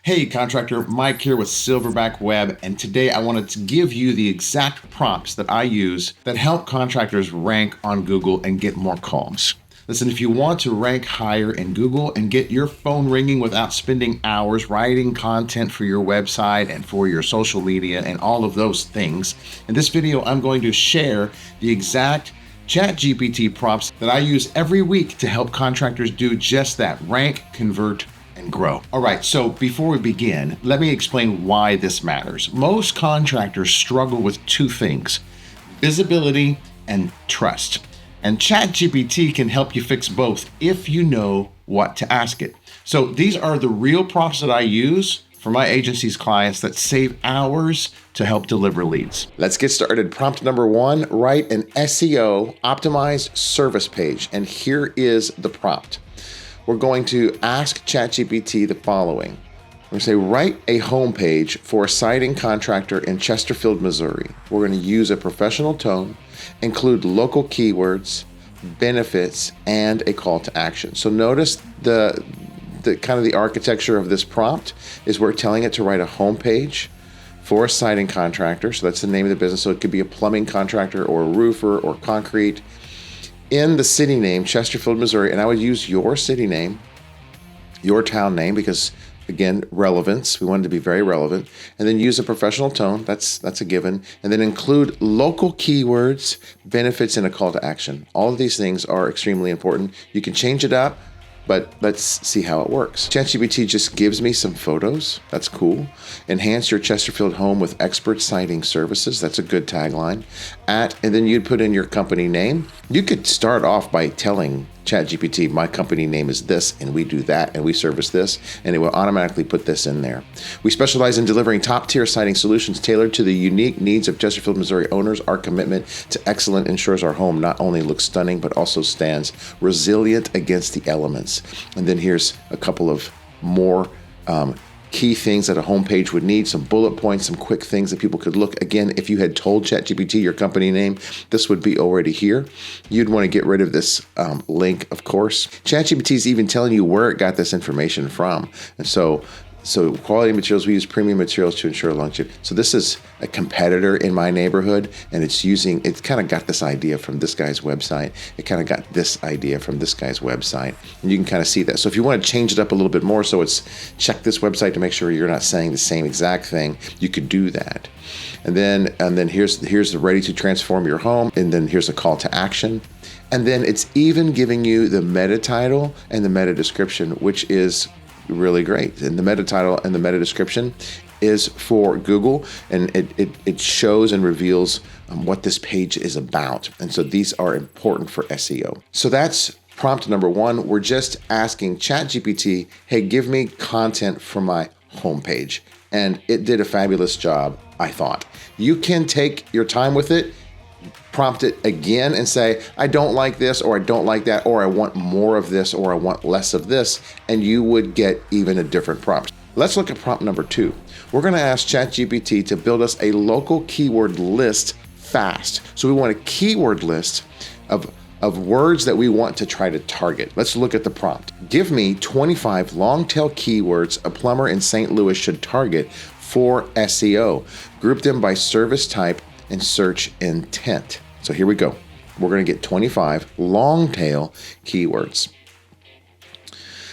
Hey contractor, Mike here with Silverback Web, and today I wanted to give you the exact prompts that I use that help contractors rank on Google and get more calls. Listen, if you want to rank higher in Google and get your phone ringing without spending hours writing content for your website and for your social media and all of those things, in this video I'm going to share the exact ChatGPT prompts that I use every week to help contractors do just that: rank, convert, and grow. All right, so before we begin, let me explain why this matters. Most contractors struggle with two things: visibility and trust. And ChatGPT can help you fix both if you know what to ask it. So these are the real prompts that I use for my agency's clients that save hours to help deliver leads. Let's get started. Prompt number one: write an SEO optimized service page. And here is the prompt. We're going to ask ChatGPT the following. We're going to say, write a homepage for a siding contractor in Chesterfield, Missouri. We're going to use a professional tone, include local keywords, benefits, and a call to action. So notice the kind of the architecture of this prompt is we're telling it to write a homepage for a siding contractor. So that's the name of the business. So it could be a plumbing contractor or a roofer or concrete. In the city name, Chesterfield, Missouri, and I would use your city name, your town name, because again, relevance. We want it to be very relevant. And then use a professional tone. That's a given. And then include local keywords, benefits, and a call to action. All of these things are extremely important. You can change it up, but let's see how it works. ChatGPT just gives me some photos. That's cool. Enhance your Chesterfield home with expert siding services. That's a good tagline. And then you'd put in your company name. You could start off by telling ChatGPT, my company name is this, and we do that, and we service this, and it will automatically put this in there. We specialize in delivering top-tier siding solutions tailored to the unique needs of Chesterfield, Missouri owners. Our commitment to excellence ensures our home not only looks stunning, but also stands resilient against the elements. And then here's a couple of more key things that a homepage would need, some bullet points, some quick things that people could look. Again, if you had told ChatGPT your company name, this would be already here. You'd want to get rid of this link, of course. ChatGPT is even telling you where it got this information from. And so quality materials, we use premium materials to ensure longevity. So this is a competitor in my neighborhood, and it's kind of got this idea from this guy's website. It kind of got this idea from this guy's website. And you can kind of see that. So if you want to change it up a little bit more, so it's check this website to make sure you're not saying the same exact thing, you could do that. And then here's the ready to transform your home. And then here's a call to action. And then it's even giving you the meta title and the meta description, which is really great. And the meta title and the meta description is for Google, and it shows and reveals what this page is about. And so these are important for SEO. So that's prompt number one. We're just asking ChatGPT, hey, give me content for my homepage. And it did a fabulous job, I thought. You can take your time with it, prompt it again and say, I don't like this, or I don't like that, or I want more of this, or I want less of this, and you would get even a different prompt. Let's look at prompt number two. We're going to ask ChatGPT to build us a local keyword list fast. So we want a keyword list of words that we want to try to target. Let's look at the prompt. Give me 25 long-tail keywords a plumber in St. Louis should target for SEO. Group them by service type and search intent. So here we go. We're going to get 25 long tail keywords.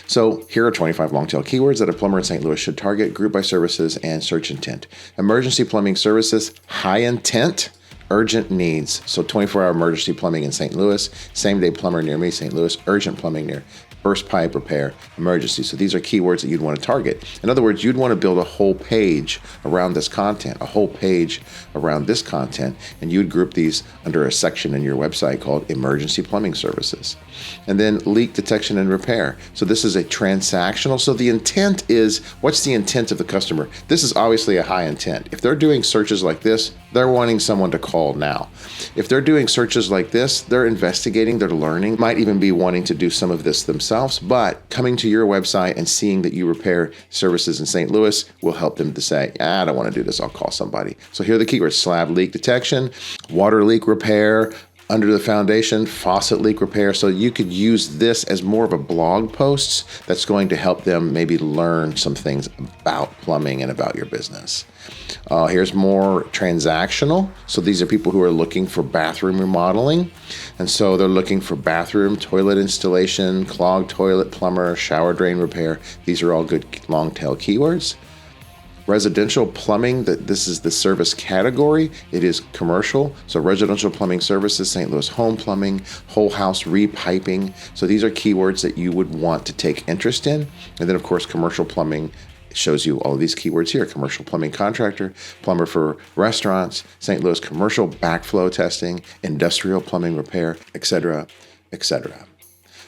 So here are 25 long tail keywords that a plumber in St. Louis should target, group by services and search intent. Emergency plumbing services, high intent, urgent needs. So 24-hour emergency plumbing in St. Louis, same day plumber near me, St. Louis, urgent plumbing near, burst pipe repair, emergency. So these are keywords that you'd want to target. In other words, you'd want to build a whole page around this content, a whole page around this content, and you'd group these under a section in your website called emergency plumbing services. And then leak detection and repair. So this is a transactional. So the intent is, what's the intent of the customer? This is obviously a high intent. If they're doing searches like this, they're wanting someone to call now. If they're doing searches like this, they're investigating, they're learning, might even be wanting to do some of this themselves, but coming to your website and seeing that you repair services in St. Louis will help them to say, I don't want to do this, I'll call somebody. So here are the keywords: slab leak detection, water leak repair, Under the foundation, faucet leak repair. So you could use this as more of a blog post that's going to help them maybe learn some things about plumbing and about your business. Here's more transactional. So these are people who are looking for bathroom remodeling. And so they're looking for bathroom, toilet installation, clogged toilet, plumber, shower drain repair. These are all good long tail keywords. Residential plumbing, this is the service category. It is commercial. So residential plumbing services, St. Louis home plumbing, whole house repiping. So these are keywords that you would want to take interest in. And then of course, commercial plumbing shows you all of these keywords here. Commercial plumbing contractor, plumber for restaurants, St. Louis commercial backflow testing, industrial plumbing repair, etc., etc.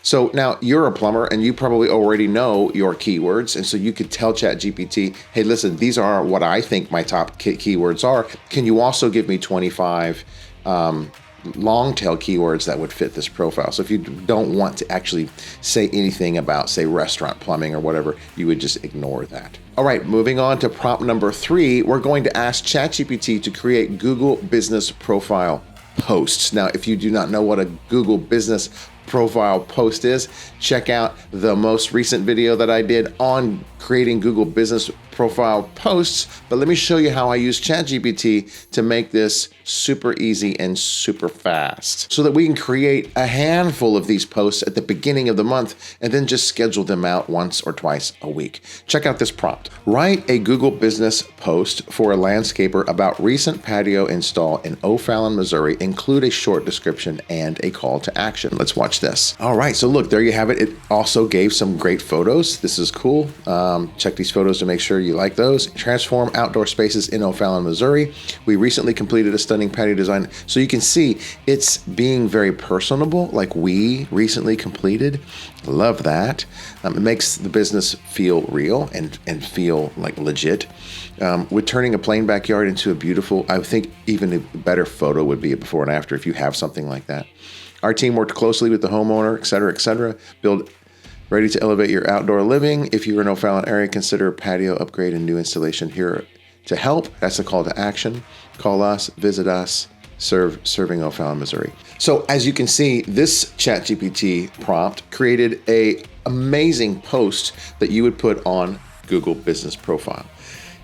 So now you're a plumber and you probably already know your keywords. And so you could tell ChatGPT, hey, listen, these are what I think my top keywords are. Can you also give me 25 long tail keywords that would fit this profile? So if you don't want to actually say anything about, say, restaurant plumbing or whatever, you would just ignore that. All right, moving on to prompt number 3, we're going to ask ChatGPT to create Google Business Profile posts. Now, if you do not know what a Google Business Profile post is, check out the most recent video that I did on creating Google Business Profile posts. But let me show you how I use ChatGPT to make this super easy and super fast so that we can create a handful of these posts at the beginning of the month and then just schedule them out once or twice a week. Check out this prompt. Write a Google Business post for a landscaper about recent patio install in O'Fallon, Missouri. Include a short description and a call to action. Let's watch this. All right, so look, there you have it. It also gave some great photos. This is cool. Check these photos to make sure you like those. Transform outdoor spaces in O'Fallon, Missouri. We recently completed a stunning patio design. So you can see it's being very personable, like we recently completed. Love that. It makes the business feel real and feel like legit. With turning a plain backyard into a beautiful, I think even a better photo would be a before and after if you have something like that. Our team worked closely with the homeowner, et cetera, et cetera. Build ready to elevate your outdoor living. If you're in O'Fallon area, consider a patio upgrade and new installation here to help. That's the call to action. Call us, visit us, serving O'Fallon, Missouri. So as you can see, this ChatGPT prompt created a amazing post that you would put on Google Business Profile.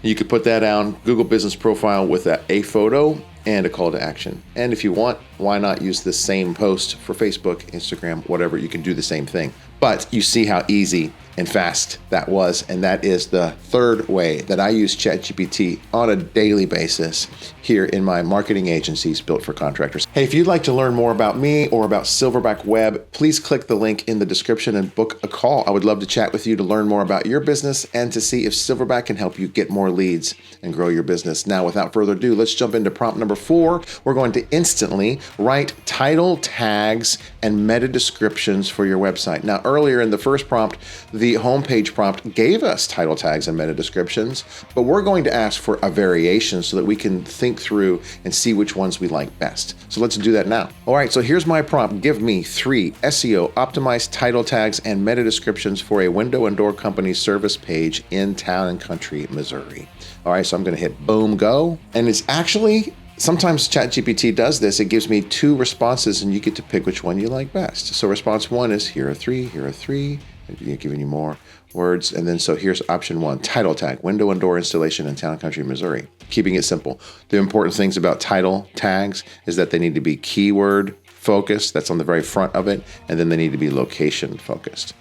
You could put that on Google Business Profile with a photo and a call to action. And if you want, why not use the same post for Facebook, Instagram, whatever? You can do the same thing. But you see how easy and fast that was. And that is the third way that I use ChatGPT on a daily basis here in my marketing agencies built for contractors. Hey, if you'd like to learn more about me or about Silverback Web, please click the link in the description and book a call. I would love to chat with you to learn more about your business and to see if Silverback can help you get more leads and grow your business. Now, without further ado, let's jump into prompt number 4. We're going to instantly write title tags and meta descriptions for your website. Now, earlier in the first prompt, the homepage prompt gave us title tags and meta descriptions, but we're going to ask for a variation so that we can think through and see which ones we like best. So let's do that now. All right, so here's my prompt. Give me 3 SEO optimized title tags and meta descriptions for a window and door company service page in Town and Country, Missouri. All right, so I'm going to hit boom, go. And it's actually, sometimes ChatGPT does this. It gives me 2 responses and you get to pick which one you like best. So response 1 is here are 3, giving you more words. And then so here's option 1, title tag, window and door installation in Town and Country, Missouri. Keeping it simple. The important things about title tags is that they need to be keyword focused. That's on the very front of it. And then they need to be location focused.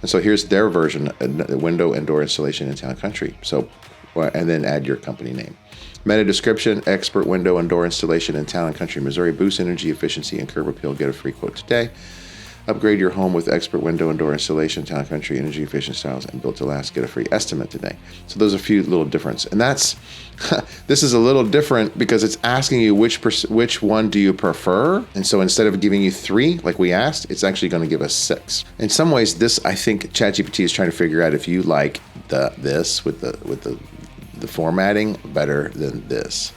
And so here's their version, window and door installation in Town and Country. So, and then add your company name. Meta description, expert window and door installation in Town and Country, Missouri. Boost energy efficiency and curb appeal. Get a free quote today. Upgrade your home with expert window and door installation, Town and Country, energy efficient styles, and built to last. Get a free estimate today. So those are a few little difference. And that's, this is a little different because it's asking you which one do you prefer. And so instead of giving you 3, like we asked, it's actually going to give us 6. In some ways, this, I think ChatGPT is trying to figure out if you like this with the formatting better than this.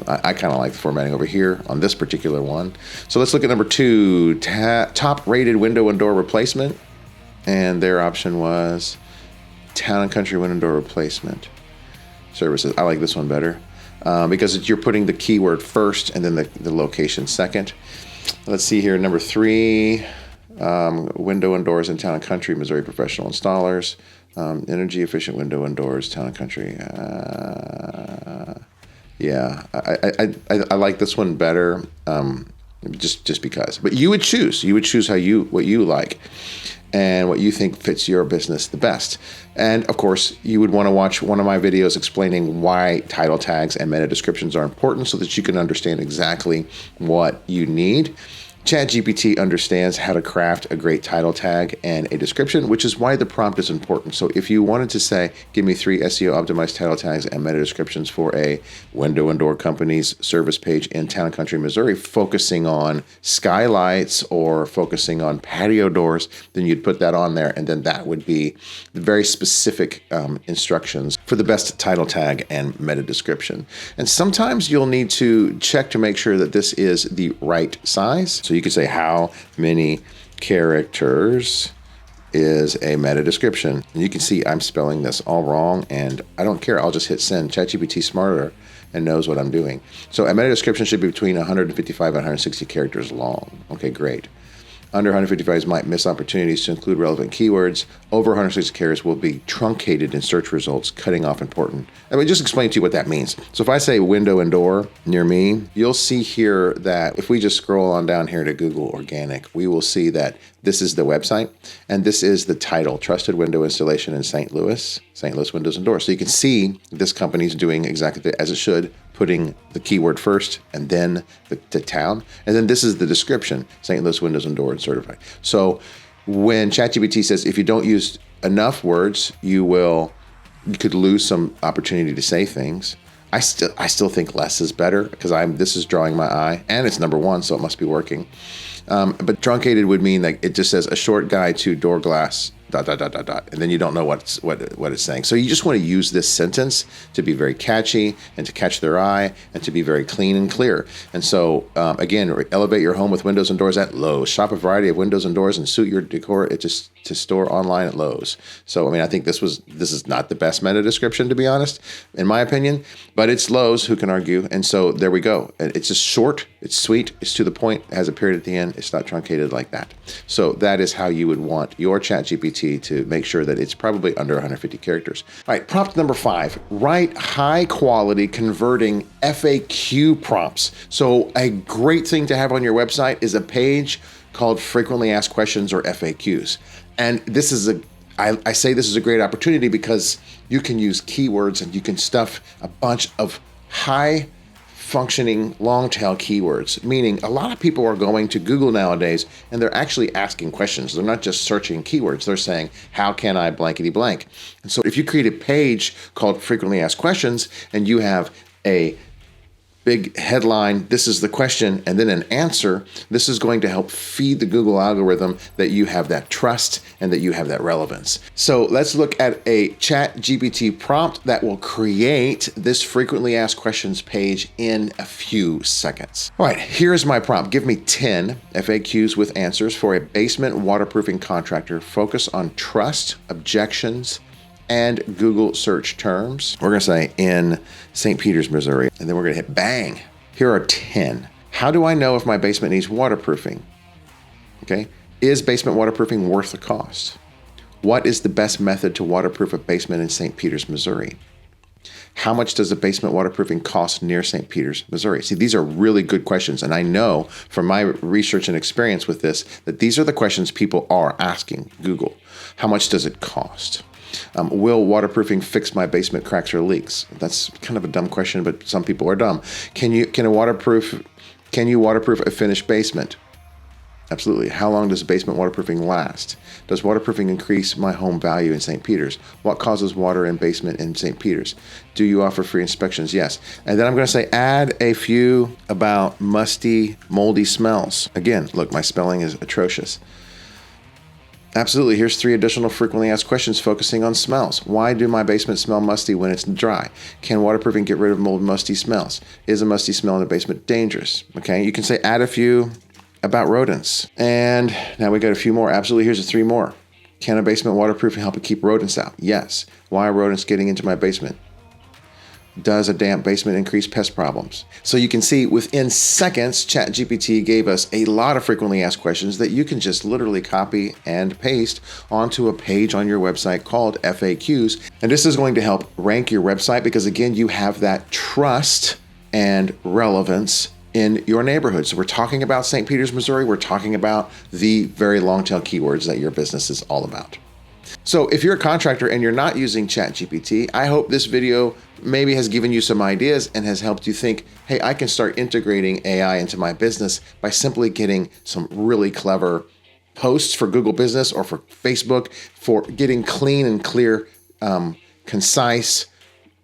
I kind of like the formatting over here on this particular one. So let's look at number 2, top rated window and door replacement. And their option was Town and Country window and door replacement services. I like this one better because you're putting the keyword first and then the location second. Let's see here. Number 3, window and doors in town and country, Missouri professional installers. Energy efficient window and doors, town and country. Yeah, I like this one better. Just because. But you would choose what you like and what you think fits your business the best. And of course, you would want to watch one of my videos explaining why title tags and meta descriptions are important so that you can understand exactly what you need. ChatGPT understands how to craft a great title tag and a description, which is why the prompt is important. So if you wanted to say, give me 3 SEO optimized title tags and meta descriptions for a window and door company's service page in Town and Country, Missouri, focusing on skylights or focusing on patio doors, then you'd put that on there. And then that would be the very specific instructions for the best title tag and meta description. And sometimes you'll need to check to make sure that this is the right size. So you could say, how many characters is a meta description? And you can see I'm spelling this all wrong, and I don't care. I'll just hit send. ChatGPT smarter and knows what I'm doing. So a meta description should be between 155 and 160 characters long. Okay, great. Under 155 might miss opportunities to include relevant keywords. Over 160 characters will be truncated in search results, cutting off important. Let me just explain to you what that means. So if I say window and door near me, you'll see here that if we just scroll on down here to Google Organic, we will see that this is the website, and this is the title, Trusted Window Installation in St. Louis Windows and Doors. So you can see this company's doing exactly as it should, putting the keyword first and then the town. And then this is the description, St. Louis Windows and Doors Certified. So when ChatGPT says if you don't use enough words, you could lose some opportunity to say things. I still think less is better because this is drawing my eye, and it's number 1, so it must be working. But truncated would mean that it just says a short guide to door glass, ... and then you don't know what it's saying. So you just want to use this sentence to be very catchy and to catch their eye and to be very clean and clear. And so again, elevate your home with windows and doors at Lowe's. Shop a variety of windows and doors and suit your decor to store online at Lowe's. So I mean, I think this is not the best meta description, to be honest, in my opinion, but it's Lowe's, who can argue? And so there we go. It's just short, it's sweet, it's to the point, it has a period at the end, it's not truncated like that. So that is how you would want your ChatGPT to make sure that it's probably under 150 characters. All right, prompt number 5, write high quality converting FAQ prompts. So a great thing to have on your website is a page called frequently asked questions, or FAQs. And this is I say this is a great opportunity because you can use keywords and you can stuff a bunch of high functioning long tail keywords, meaning a lot of people are going to Google nowadays and they're actually asking questions. They're not just searching keywords. They're saying, how can I blankety blank? And so if you create a page called frequently asked questions and you have a big headline, this is the question, and then an answer, this is going to help feed the Google algorithm that you have that trust and that you have that relevance. So let's look at a ChatGPT prompt that will create this frequently asked questions page in a few seconds. All right, here's my prompt. Give me 10 FAQs with answers for a basement waterproofing contractor. Focus on trust, objections, and Google search terms. We're going to say in St. Peters, Missouri, and then we're going to hit bang. Here are 10. How do I know if my basement needs waterproofing? Okay. Is basement waterproofing worth the cost? What is the best method to waterproof a basement in St. Peters, Missouri? How much does a basement waterproofing cost near St. Peters, Missouri? See, these are really good questions. And I know from my research and experience with this, that these are the questions people are asking Google. How much does it cost? Will waterproofing fix my basement cracks or leaks? That's kind of a dumb question, but some people are dumb. Can you waterproof a finished basement? Absolutely. How long does basement waterproofing last? Does waterproofing increase my home value in St. Peters? What causes water in basement in St. Peters? Do you offer free inspections? Yes. And then I'm going to say add a few about musty, moldy smells. Again, look, my spelling is atrocious. Absolutely. Here's 3 additional frequently asked questions focusing on smells. Why do my basement smell musty when it's dry? Can waterproofing get rid of mold musty smells? Is a musty smell in the basement dangerous? Okay, you can say add a few about rodents. And now we got a few more. Absolutely. Here's 3 more. Can a basement waterproofing help keep rodents out? Yes. Why are rodents getting into my basement? Does a damp basement increase pest problems? So you can see within seconds, ChatGPT gave us a lot of frequently asked questions that you can just literally copy and paste onto a page on your website called FAQs. And this is going to help rank your website because, again, you have that trust and relevance in your neighborhood. So we're talking about St. Peters, Missouri. We're talking about the very long tail keywords that your business is all about. So if you're a contractor and you're not using ChatGPT, I hope this video maybe has given you some ideas and has helped you think, hey, I can start integrating AI into my business by simply getting some really clever posts for Google Business or for Facebook, for getting clean and clear, concise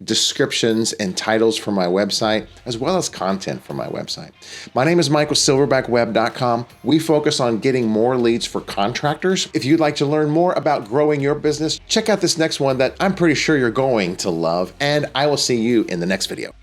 descriptions and titles for my website, as well as content for my website. My name is Mike with silverbackweb.com. We focus on getting more leads for contractors. If you'd like to learn more about growing your business, check out this next one that I'm pretty sure you're going to love, and I will see you in the next video.